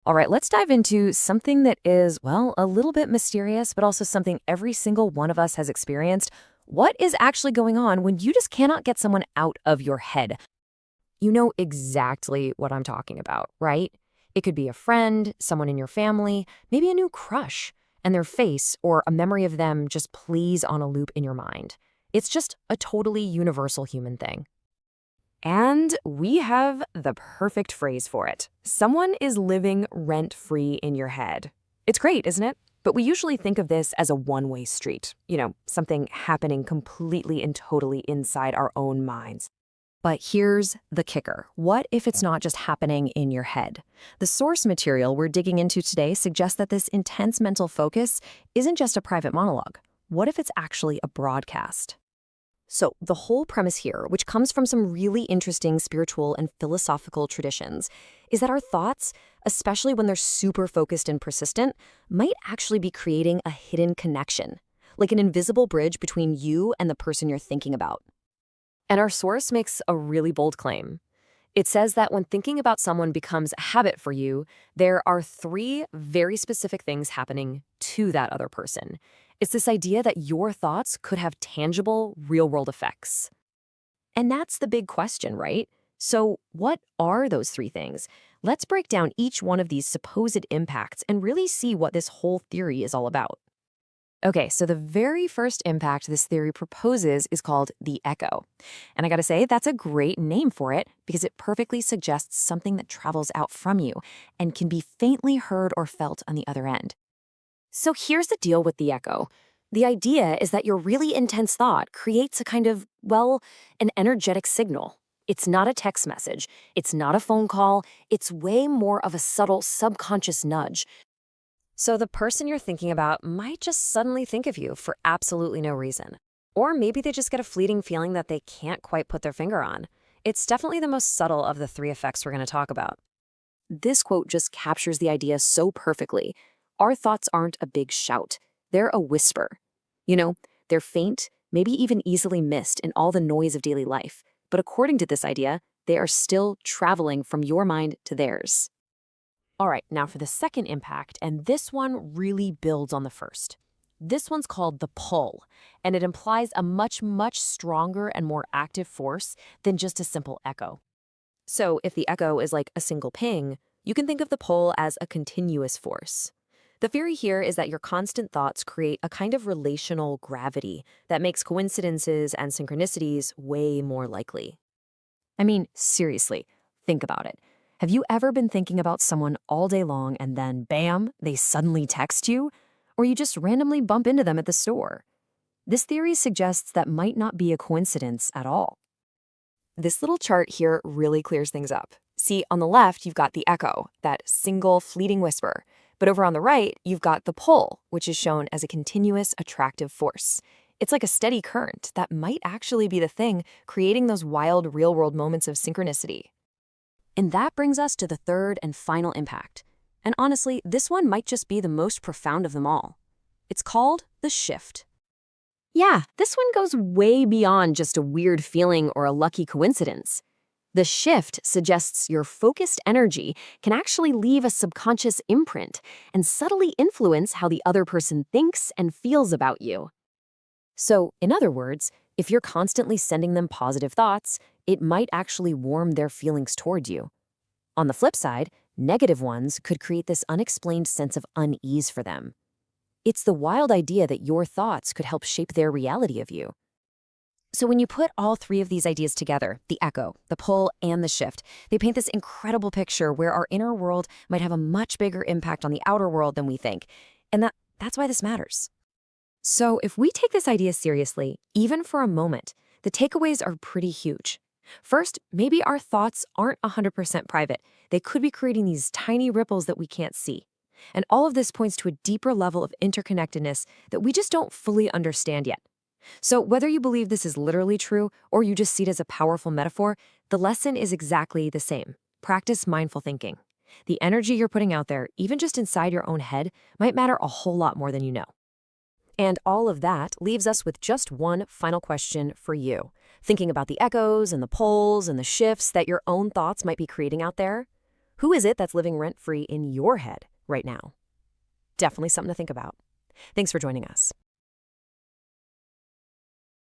All right, let's dive into something that is, well, a little bit mysterious, but also something every single one of us has experienced. What is actually going on when you just cannot get someone out of your head? You know exactly what I'm talking about, right? It could be a friend, someone in your family, maybe a new crush, and their face or a memory of them just plays on a loop in your mind. It's just a totally universal human thing. And we have the perfect phrase for it. Someone is living rent-free in your head. It's great, isn't it? But we usually think of this as a one-way street, something happening completely and totally inside our own minds. But here's the kicker. What if it's not just happening in your head? The source material we're digging into today suggests that this intense mental focus isn't just a private monologue. What if it's actually a broadcast? So the whole premise here, which comes from some really interesting spiritual and philosophical traditions, is that our thoughts, especially when they're super focused and persistent, might actually be creating a hidden connection, like an invisible bridge between you and the person you're thinking about. And our source makes a really bold claim. It says that when thinking about someone becomes a habit for you, there are three very specific things happening to that other person. It's this idea that your thoughts could have tangible, real-world effects. And that's the big question, right? So what are those three things? Let's break down each one of these supposed impacts and really see what this whole theory is all about. Okay, so the very first impact this theory proposes is called the echo. And I gotta say, that's a great name for it because it perfectly suggests something that travels out from you and can be faintly heard or felt on the other end. So here's the deal with the echo. The idea is that your really intense thought creates a kind of, well, an energetic signal. It's not a text message. It's not a phone call. It's way more of a subtle subconscious nudge. So the person you're thinking about might just suddenly think of you for absolutely no reason. Or maybe they just get a fleeting feeling that they can't quite put their finger on. It's definitely the most subtle of the three effects we're going to talk about. This quote just captures the idea so perfectly. Our thoughts aren't a big shout. They're a whisper. They're faint, maybe even easily missed in all the noise of daily life. But according to this idea, they are still traveling from your mind to theirs. All right, now for the second impact, and this one really builds on the first. This one's called the pull, and it implies a much, much stronger and more active force than just a simple echo. So if the echo is like a single ping, you can think of the pull as a continuous force. The theory here is that your constant thoughts create a kind of relational gravity that makes coincidences and synchronicities way more likely. I mean, seriously, think about it. Have you ever been thinking about someone all day long and then, bam, they suddenly text you? Or you just randomly bump into them at the store? This theory suggests that might not be a coincidence at all. This little chart here really clears things up. See, on the left, you've got the echo, that single fleeting whisper. But over on the right, you've got the pull, which is shown as a continuous attractive force. It's like a steady current that might actually be the thing creating those wild real-world moments of synchronicity. And that brings us to the third and final impact. And honestly, this one might just be the most profound of them all. It's called the shift. Yeah, this one goes way beyond just a weird feeling or a lucky coincidence. The shift suggests your focused energy can actually leave a subconscious imprint and subtly influence how the other person thinks and feels about you. So, in other words, if you're constantly sending them positive thoughts, it might actually warm their feelings toward you. On the flip side, negative ones could create this unexplained sense of unease for them. It's the wild idea that your thoughts could help shape their reality of you. So when you put all three of these ideas together, the echo, the pull, and the shift, they paint this incredible picture where our inner world might have a much bigger impact on the outer world than we think. And that's why this matters. So if we take this idea seriously, even for a moment, the takeaways are pretty huge. First, maybe our thoughts aren't 100% private. They could be creating these tiny ripples that we can't see. And all of this points to a deeper level of interconnectedness that we just don't fully understand yet. So whether you believe this is literally true or you just see it as a powerful metaphor, the lesson is exactly the same. Practice mindful thinking. The energy you're putting out there, even just inside your own head, might matter a whole lot more than you know. And all of that leaves us with just one final question for you. Thinking about the echoes and the pulls and the shifts that your own thoughts might be creating out there, Who is it that's living rent-free in your head right now? Definitely something to think about. Thanks for joining us.